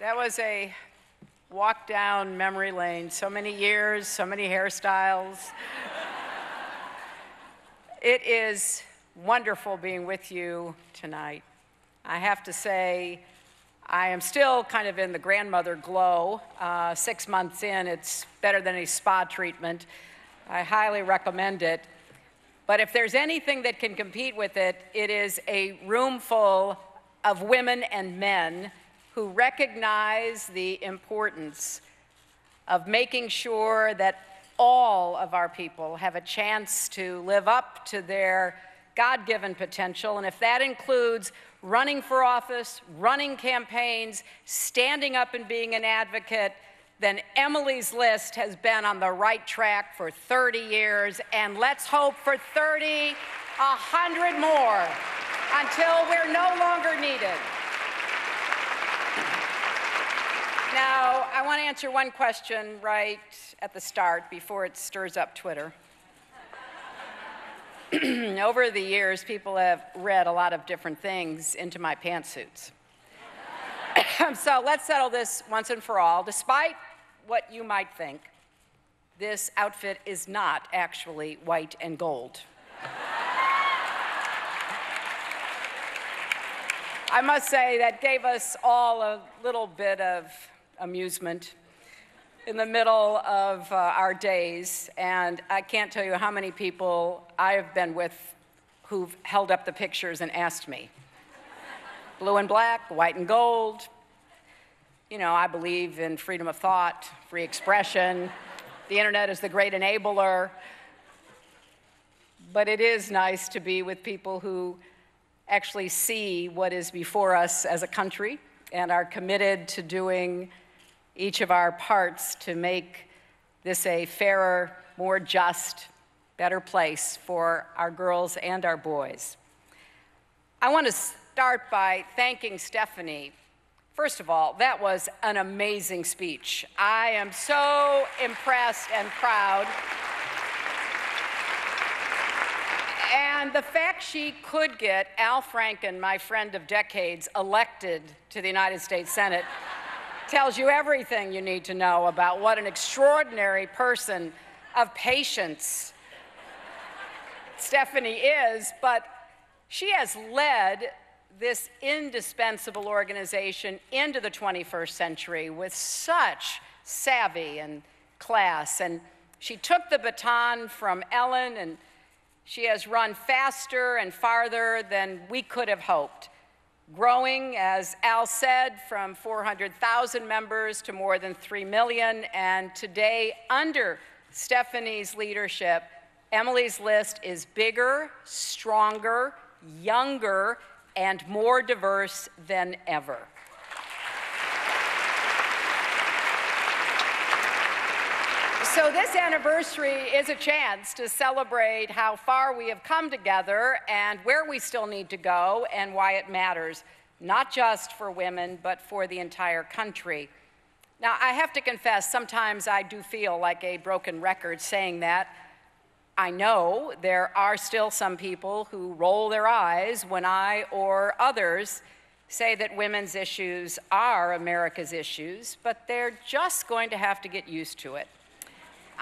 That was a walk down memory lane. So many years, so many hairstyles. It is wonderful being with you tonight. I have to say, I am still kind of in the grandmother glow. 6 months in, it's better than a spa treatment. I highly recommend it. But if there's anything that can compete with it, it is a room full of women and men who recognize the importance of making sure that all of our people have a chance to live up to their God-given potential. And if that includes running for office, running campaigns, standing up and being an advocate, then Emily's List has been on the right track for 30 years, and let's hope for 30, 100 more until we're no longer needed. Now, I want to answer one question right at the start before it stirs up Twitter. Over the years, people have read a lot of different things into my pantsuits. So let's settle this once and for all. Despite what you might think, this outfit is not actually white and gold. I must say that gave us all a little bit of amusement in the middle of our days, and I can't tell you how many people I have been with who've held up the pictures and asked me. Blue and black, white and gold. You know, I believe in freedom of thought, free expression. The internet is the great enabler. But it is nice to be with people who actually see what is before us as a country and are committed to doing each of our parts to make this a fairer, more just, better place for our girls and our boys. I want to start by thanking Stephanie. First of all, that was an amazing speech. I am so impressed and proud. And the fact she could get Al Franken, my friend of decades, elected to the United States Senate tells you everything you need to know about what an extraordinary person of patience Stephanie is, but she has led this indispensable organization into the 21st century with such savvy and class. And she took the baton from Ellen, and she has run faster and farther than we could have hoped, growing, as Al said, from 400,000 members to more than 3 million. And today, under Stephanie's leadership, Emily's List is bigger, stronger, younger, and more diverse than ever. So this anniversary is a chance to celebrate how far we have come together and where we still need to go and why it matters, not just for women, but for the entire country. Now, I have to confess, sometimes I do feel like a broken record saying that. I know there are still some people who roll their eyes when I or others say that women's issues are America's issues, but they're just going to have to get used to it.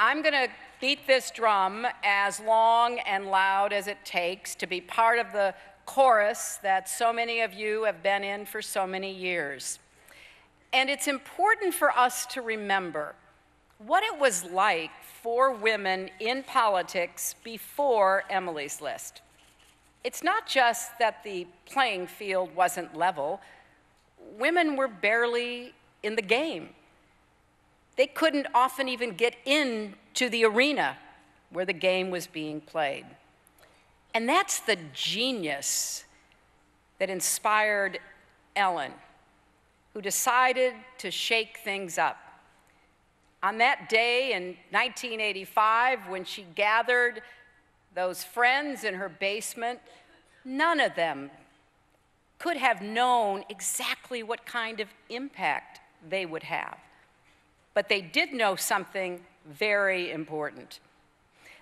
I'm going to beat this drum as long and loud as it takes to be part of the chorus that so many of you have been in for so many years. And it's important for us to remember what it was like for women in politics before Emily's List. It's not just that the playing field wasn't level. Women were barely in the game. They couldn't often even get into the arena where the game was being played. And that's the genius that inspired Ellen, who decided to shake things up. On that day in 1985, when she gathered those friends in her basement, none of them could have known exactly what kind of impact they would have. But they did know something very important.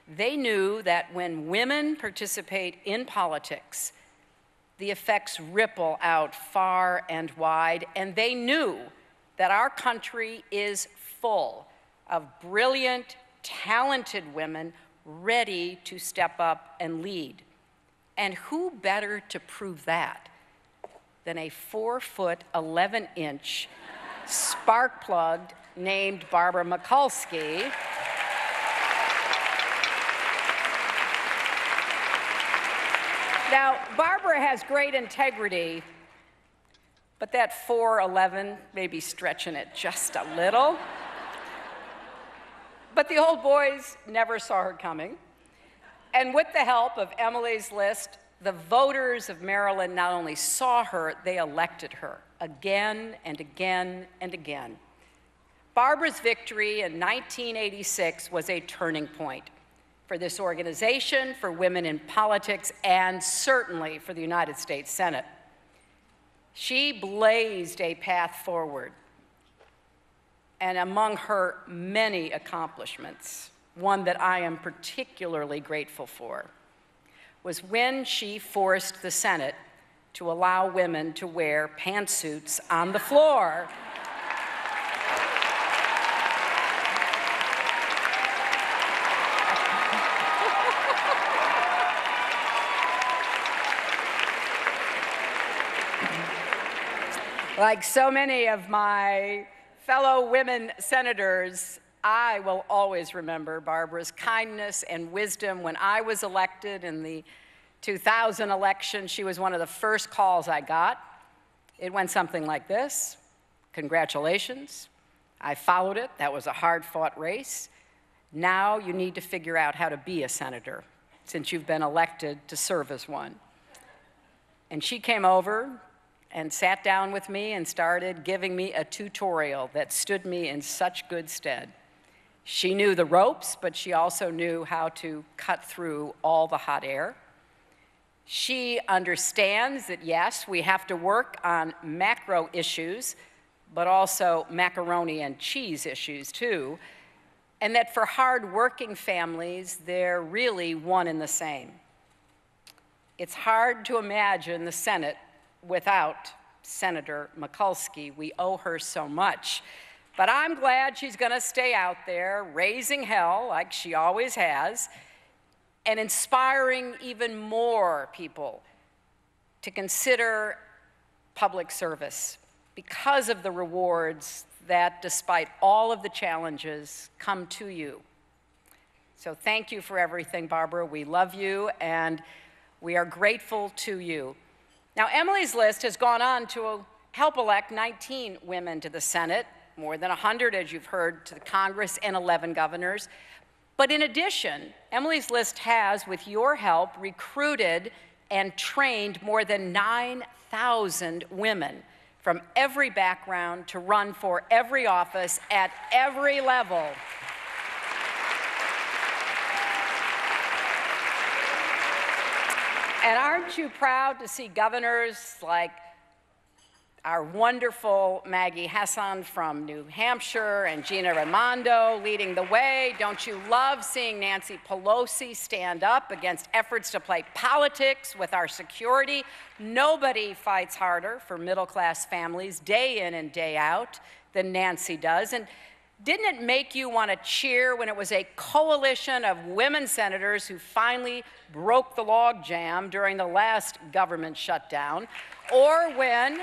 They knew that when women participate in politics, the effects ripple out far and wide, and they knew that our country is full of brilliant, talented women ready to step up and lead. And who better to prove that than a 4-foot, 11-inch spark plug named Barbara Mikulski. Now, Barbara has great integrity, but that 4'11" may be stretching it just a little. But the old boys never saw her coming. And with the help of Emily's List, the voters of Maryland not only saw her, they elected her again and again and again. Barbara's victory in 1986 was a turning point for this organization, for women in politics, and certainly for the United States Senate. She blazed a path forward. And among her many accomplishments, one that I am particularly grateful for, was when she forced the Senate to allow women to wear pantsuits on the floor. Like so many of my fellow women senators, I will always remember Barbara's kindness and wisdom. When I was elected in the 2000 election, she was one of the first calls I got. It went something like this: "Congratulations, I followed it. That was a hard-fought race. Now you need to figure out how to be a senator, since you've been elected to serve as one." And she came over and sat down with me and started giving me a tutorial that stood me in such good stead. She knew the ropes, but she also knew how to cut through all the hot air. She understands that, yes, we have to work on macro issues, but also macaroni and cheese issues too, and that for hard-working families, they're really one and the same. It's hard to imagine the Senate without Senator Mikulski. We owe her so much. But I'm glad she's going to stay out there raising hell like she always has, and inspiring even more people to consider public service because of the rewards that, despite all of the challenges, come to you. So thank you for everything, Barbara. We love you, and we are grateful to you. Now, Emily's List has gone on to help elect 19 women to the Senate, more than 100, as you've heard, to the Congress, and 11 governors. But in addition, Emily's List has, with your help, recruited and trained more than 9,000 women from every background to run for every office at every level. And aren't you proud to see governors like our wonderful Maggie Hassan from New Hampshire and Gina Raimondo leading the way? Don't you love seeing Nancy Pelosi stand up against efforts to play politics with our security? Nobody fights harder for middle-class families day in and day out than Nancy does. And didn't it make you want to cheer when it was a coalition of women senators who finally broke the logjam during the last government shutdown? Or when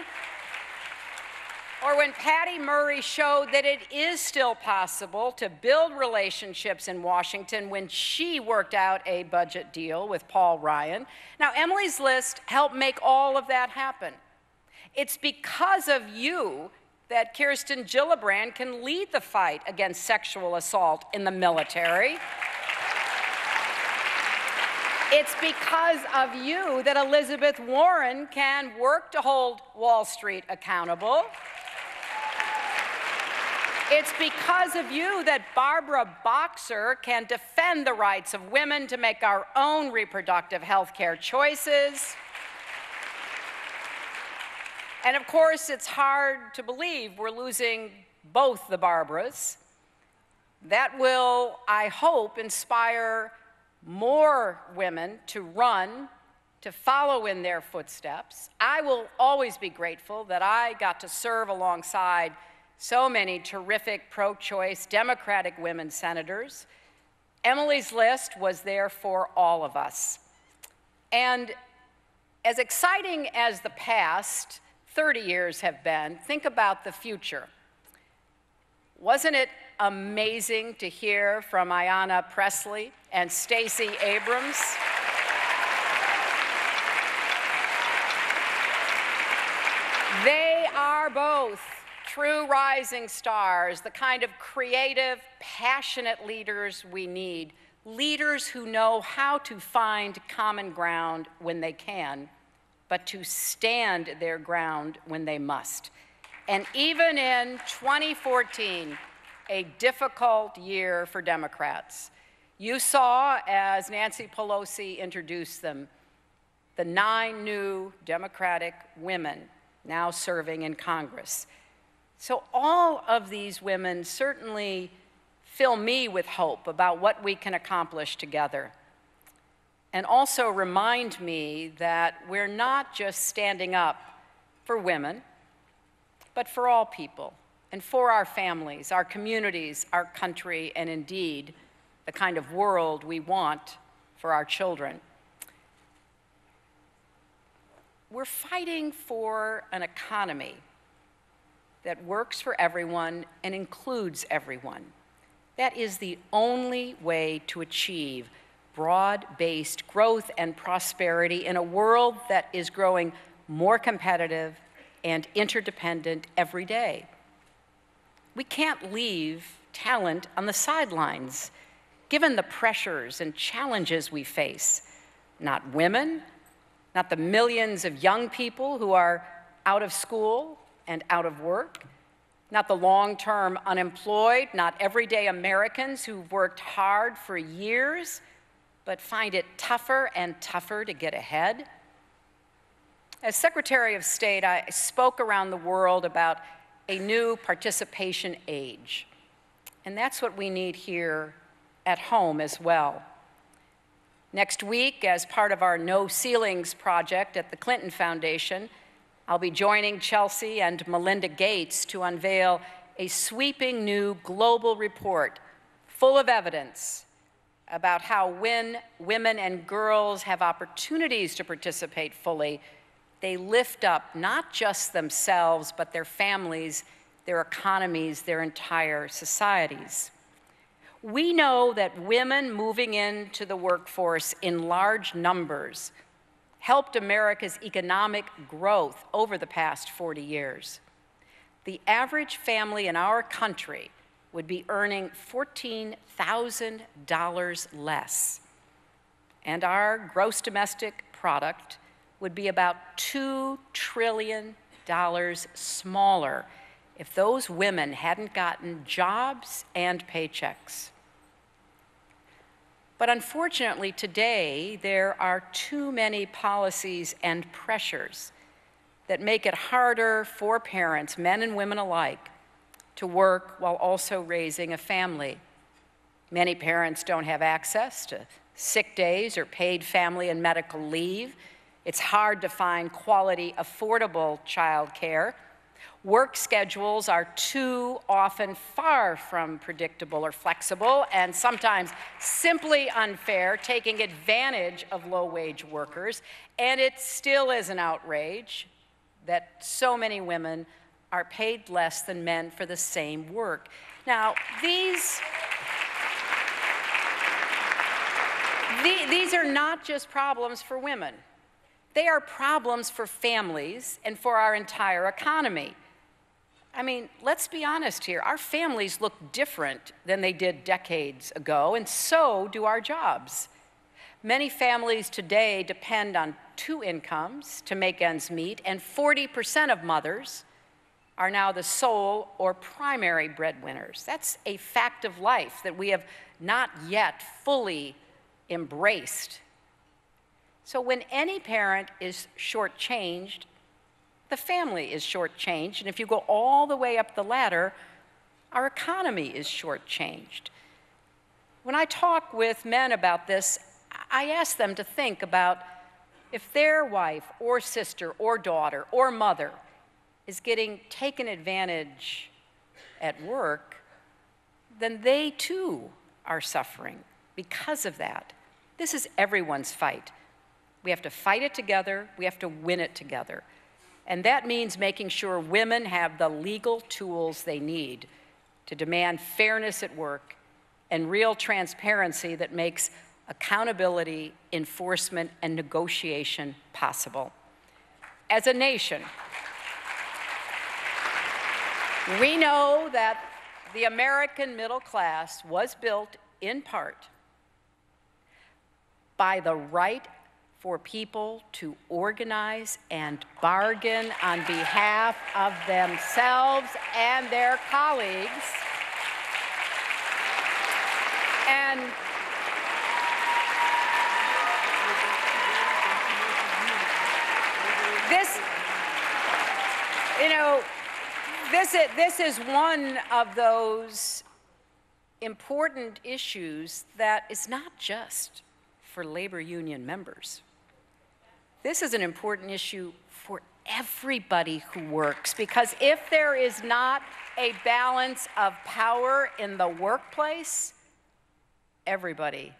Patty Murray showed that it is still possible to build relationships in Washington when she worked out a budget deal with Paul Ryan. Now, Emily's List helped make all of that happen. It's because of you that Kirsten Gillibrand can lead the fight against sexual assault in the military. It's because of you that Elizabeth Warren can work to hold Wall Street accountable. It's because of you that Barbara Boxer can defend the rights of women to make our own reproductive health care choices. And of course, it's hard to believe we're losing both the Barbaras. That will, I hope, inspire more women to run, to follow in their footsteps. I will always be grateful that I got to serve alongside so many terrific pro-choice Democratic women senators. Emily's list was there for all of us. And as exciting as the past 30 years have been, think about the future. Wasn't it amazing to hear from Ayanna Pressley and Stacey Abrams? They are both true rising stars, the kind of creative, passionate leaders we need, leaders who know how to find common ground when they can, but to stand their ground when they must. And even in 2014, a difficult year for Democrats, you saw, as Nancy Pelosi introduced them, the 9 new Democratic women now serving in Congress. So all of these women certainly fill me with hope about what we can accomplish together, and also remind me that we're not just standing up for women, but for all people, and for our families, our communities, our country, and indeed, the kind of world we want for our children. We're fighting for an economy that works for everyone and includes everyone. That is the only way to achieve broad-based growth and prosperity in a world that is growing more competitive and interdependent every day. We can't leave talent on the sidelines, given the pressures and challenges we face. Not women, not the millions of young people who are out of school and out of work, not the long-term unemployed, not everyday Americans who've worked hard for years but find it tougher and tougher to get ahead. As Secretary of State, I spoke around the world about a new participation age, and that's what we need here at home as well. Next week, as part of our No Ceilings project at the Clinton Foundation, I'll be joining Chelsea and Melinda Gates to unveil a sweeping new global report full of evidence about how when women and girls have opportunities to participate fully, they lift up not just themselves, but their families, their economies, their entire societies. We know that women moving into the workforce in large numbers helped America's economic growth over the past 40 years. The average family in our country would be earning $14,000 less, and our gross domestic product would be about $2 trillion smaller if those women hadn't gotten jobs and paychecks. But unfortunately, today, there are too many policies and pressures that make it harder for parents, men and women alike, to work while also raising a family. Many parents don't have access to sick days or paid family and medical leave. It's hard to find quality, affordable child care. Work schedules are too often far from predictable or flexible, and sometimes simply unfair, taking advantage of low-wage workers. And it still is an outrage that so many women are paid less than men for the same work. Now, these are not just problems for women. They are problems for families and for our entire economy. I mean, let's be honest here. Our families look different than they did decades ago, and so do our jobs. Many families today depend on 2 incomes to make ends meet, and 40% of mothers are now the sole or primary breadwinners. That's a fact of life that we have not yet fully embraced. So when any parent is shortchanged, the family is shortchanged, and if you go all the way up the ladder, our economy is shortchanged. When I talk with men about this, I ask them to think about if their wife or sister or daughter or mother is getting taken advantage at work, then they too are suffering because of that. This is everyone's fight. We have to fight it together. We have to win it together. And that means making sure women have the legal tools they need to demand fairness at work and real transparency that makes accountability, enforcement, and negotiation possible. As a nation, we know that the American middle class was built in part by the right for people to organize and bargain on behalf of themselves and their colleagues. And this, this is one of those important issues that is not just for labor union members. This is an important issue for everybody who works, because if there is not a balance of power in the workplace, everybody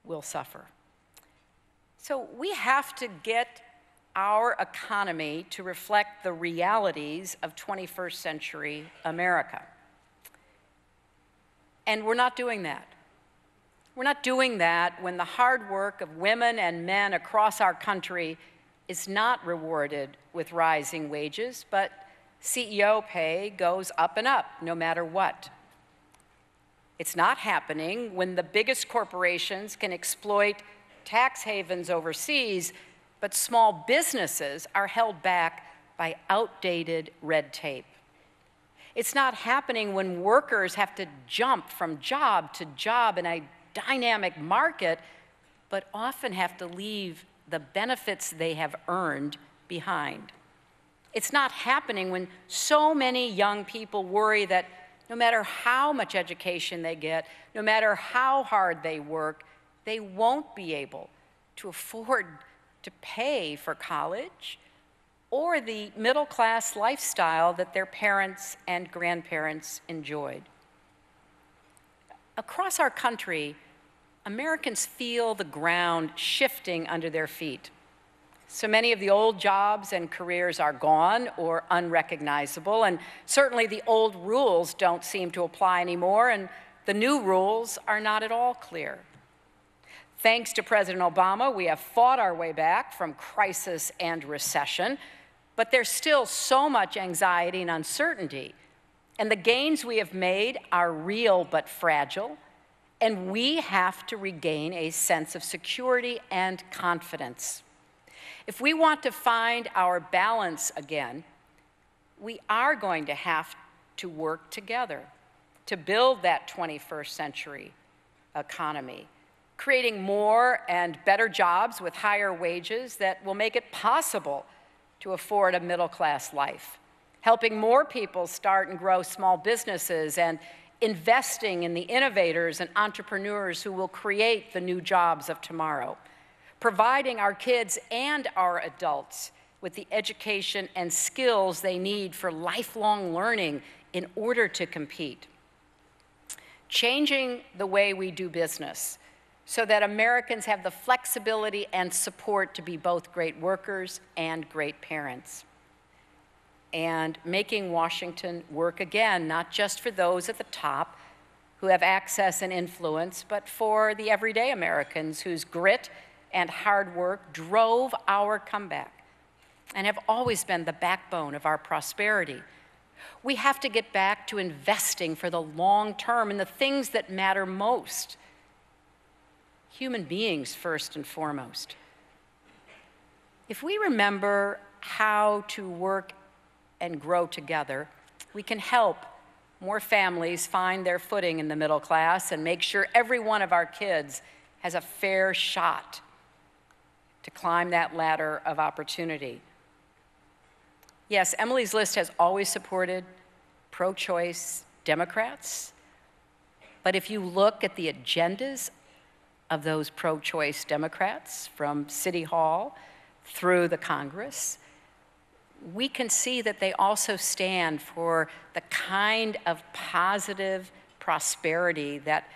will suffer. So we have to get our economy to reflect the realities of 21st century America. And we're not doing that. We're not doing that when the hard work of women and men across our country is not rewarded with rising wages, but CEO pay goes up and up no matter what. It's not happening when the biggest corporations can exploit tax havens overseas, but small businesses are held back by outdated red tape. It's not happening when workers have to jump from job to job in a dynamic market, but often have to leave the benefits they have earned behind. It's not happening when so many young people worry that no matter how much education they get, no matter how hard they work, they won't be able to afford to pay for college or the middle-class lifestyle that their parents and grandparents enjoyed. Across our country, Americans feel the ground shifting under their feet. So many of the old jobs and careers are gone or unrecognizable, and certainly the old rules don't seem to apply anymore, and the new rules are not at all clear. Thanks to President Obama, we have fought our way back from crisis and recession, but there's still so much anxiety and uncertainty, and the gains we have made are real but fragile, and we have to regain a sense of security and confidence. If we want to find our balance again, we are going to have to work together to build that 21st century economy, creating more and better jobs with higher wages that will make it possible to afford a middle-class life, helping more people start and grow small businesses, and investing in the innovators and entrepreneurs who will create the new jobs of tomorrow, providing our kids and our adults with the education and skills they need for lifelong learning in order to compete, changing the way we do business so that Americans have the flexibility and support to be both great workers and great parents, and making Washington work again, not just for those at the top who have access and influence, but for the everyday Americans whose grit and hard work drove our comeback and have always been the backbone of our prosperity. We have to get back to investing for the long term in the things that matter most. Human beings first and foremost. If we remember how to work and grow together, we can help more families find their footing in the middle class and make sure every one of our kids has a fair shot to climb that ladder of opportunity. Yes, Emily's List has always supported pro-choice Democrats, but if you look at the agendas of those pro-choice Democrats from City Hall through the Congress, we can see that they also stand for the kind of positive prosperity that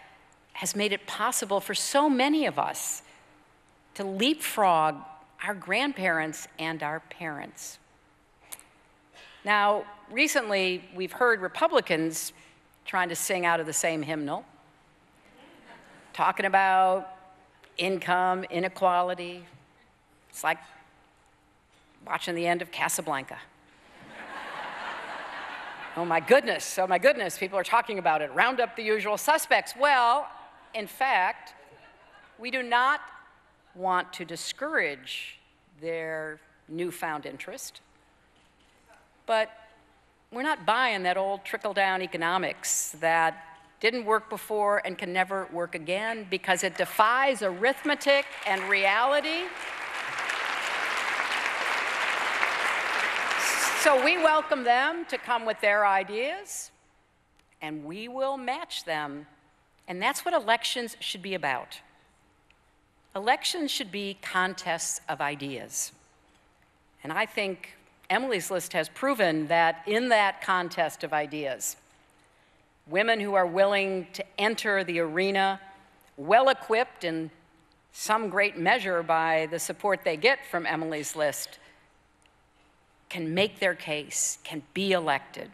has made it possible for so many of us to leapfrog our grandparents and our parents. Now, recently, we've heard Republicans trying to sing out of the same hymnal, talking about income inequality. It's like watching the end of Casablanca. Oh my goodness, people are talking about it. Round up the usual suspects. Well, in fact, we do not want to discourage their newfound interest, but we're not buying that old trickle-down economics that didn't work before and can never work again because it defies arithmetic and reality. So we welcome them to come with their ideas, and we will match them. And that's what elections should be about. Elections should be contests of ideas. And I think Emily's List has proven that in that contest of ideas, women who are willing to enter the arena, well-equipped in some great measure by the support they get from Emily's List, can make their case, can be elected.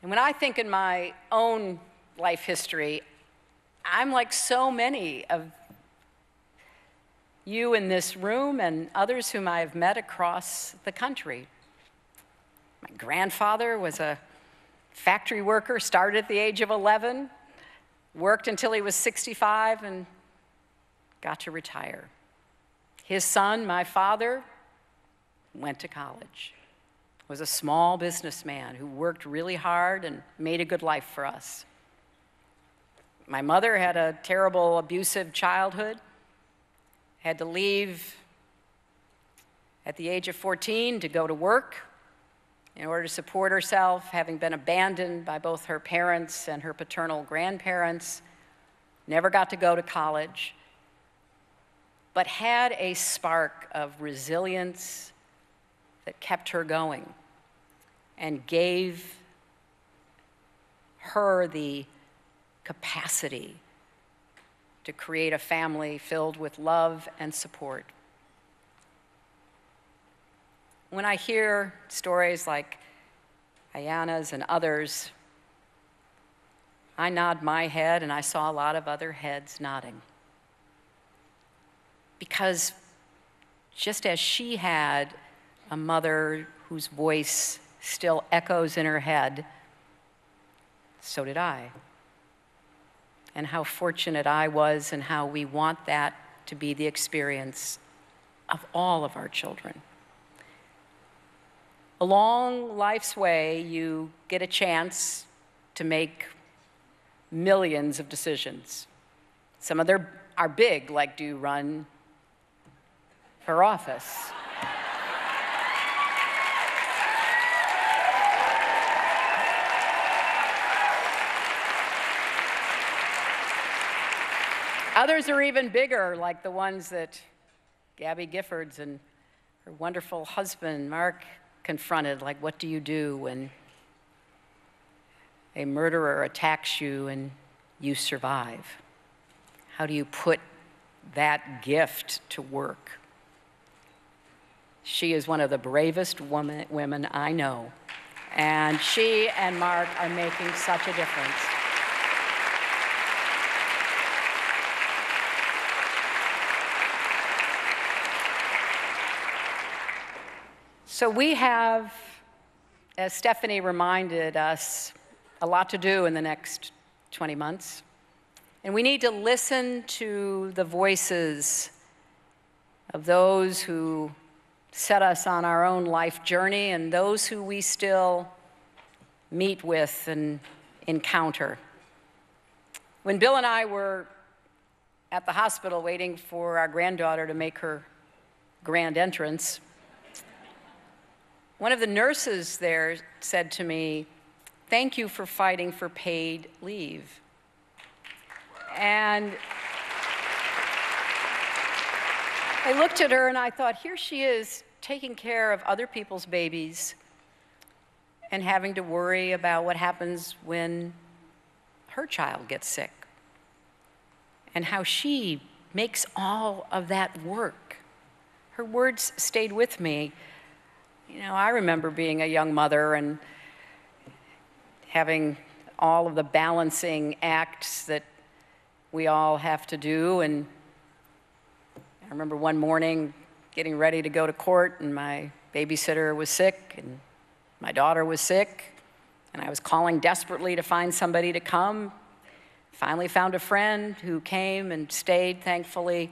And when I think in my own life history, I'm like so many of you in this room and others whom I've met across the country. My grandfather was a factory worker, started at the age of 11, worked until he was 65, and got to retire. His son, my father, went to college, was a small businessman who worked really hard and made a good life for us. My mother had a terrible, abusive childhood, had to leave at the age of 14 to go to work in order to support herself, having been abandoned by both her parents and her paternal grandparents, never got to go to college, but had a spark of resilience that kept her going and gave her the capacity to create a family filled with love and support. When I hear stories like Ayanna's and others, I nod my head, and I saw a lot of other heads nodding. Because just as she had a mother whose voice still echoes in her head, so did I. And how fortunate I was, and how we want that to be the experience of all of our children. Along life's way, you get a chance to make millions of decisions. Some of them are big, like do you run for office? Others are even bigger, like the ones that Gabby Giffords and her wonderful husband, Mark, confronted, like what do you do when a murderer attacks you and you survive? How do you put that gift to work? She is one of the bravest women I know, and she and Mark are making such a difference. So we have, as Stephanie reminded us, a lot to do in the next 20 months. And we need to listen to the voices of those who set us on our own life journey and those who we still meet with and encounter. When Bill and I were at the hospital waiting for our granddaughter to make her grand entrance, one of the nurses there said to me, "Thank you for fighting for paid leave." And I looked at her and I thought, here she is taking care of other people's babies and having to worry about what happens when her child gets sick and how she makes all of that work. Her words stayed with me. You know, I remember being a young mother and having all of the balancing acts that we all have to do. And I remember one morning getting ready to go to court, and my babysitter was sick, and my daughter was sick, and I was calling desperately to find somebody to come. Finally found a friend who came and stayed, thankfully,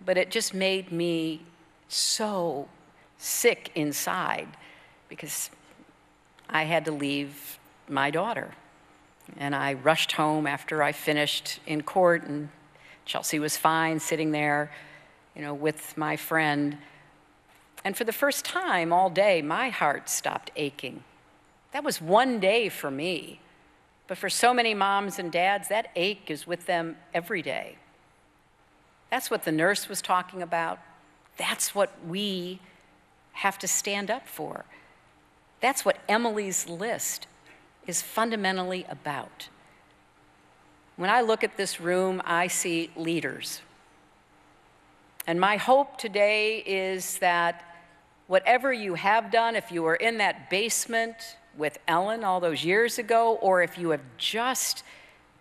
but it just made me so sick inside because I had to leave my daughter. And I rushed home after I finished in court, and Chelsea was fine sitting there, you know, with my friend. And for the first time all day, my heart stopped aching. That was one day for me. But for so many moms and dads, that ache is with them every day. That's what the nurse was talking about. That's what we have to stand up for. That's what Emily's List is fundamentally about. When I look at this room, I see leaders. And my hope today is that whatever you have done, if you were in that basement with Ellen all those years ago, or if you have just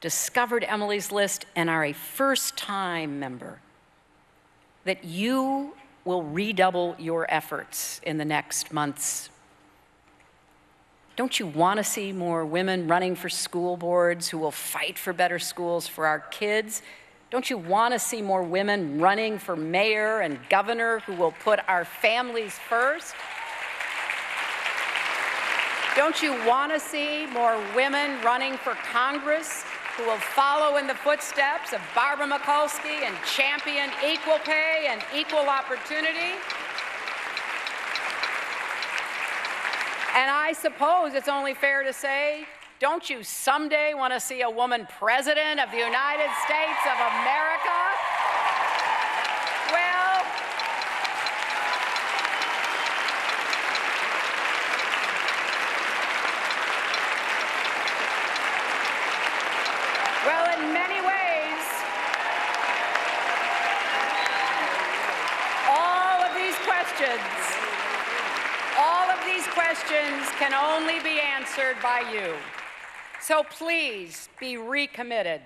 discovered Emily's List and are a first-time member, that you will redouble your efforts in the next months. Don't you want to see more women running for school boards who will fight for better schools for our kids? Don't you want to see more women running for mayor and governor who will put our families first? Don't you want to see more women running for Congress who will follow in the footsteps of Barbara Mikulski and champion equal pay and equal opportunity? And I suppose it's only fair to say, don't you someday want to see a woman president of the United States of America? Well, in many ways, all of these questions can only be answered by you. So please be recommitted.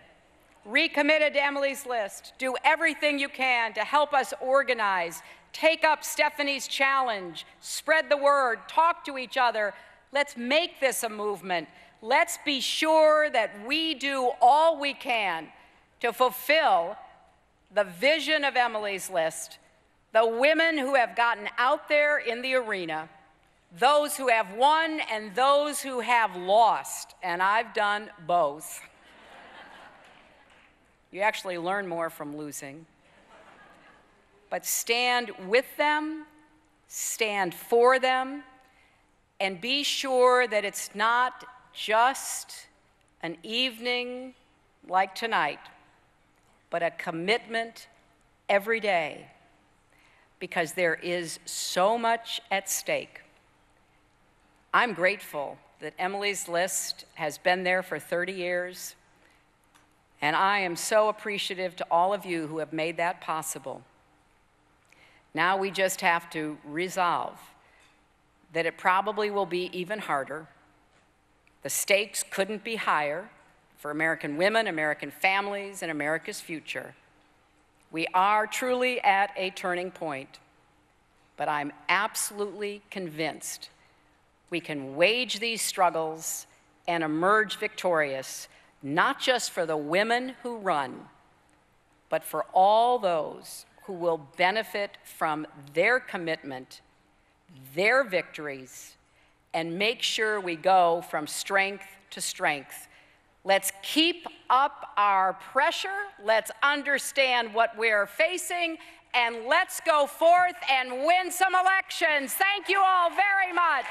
Recommitted to Emily's List. Do everything you can to help us organize. Take up Stephanie's challenge. Spread the word. Talk to each other. Let's make this a movement. Let's be sure that we do all we can to fulfill the vision of Emily's List. The women who have gotten out there in the arena, those who have won and those who have lost, and I've done both. You actually learn more from losing. But stand with them, stand for them, and be sure that it's not just an evening like tonight, but a commitment every day, because there is so much at stake. I'm grateful that Emily's List has been there for 30 years, and I am so appreciative to all of you who have made that possible. Now we just have to resolve that it probably will be even harder. The stakes couldn't be higher for American women, American families, and America's future. We are truly at a turning point, but I'm absolutely convinced we can wage these struggles and emerge victorious, not just for the women who run, but for all those who will benefit from their commitment, their victories, and make sure we go from strength to strength. Let's keep up our pressure, let's understand what we're facing, and let's go forth and win some elections. Thank you all very much.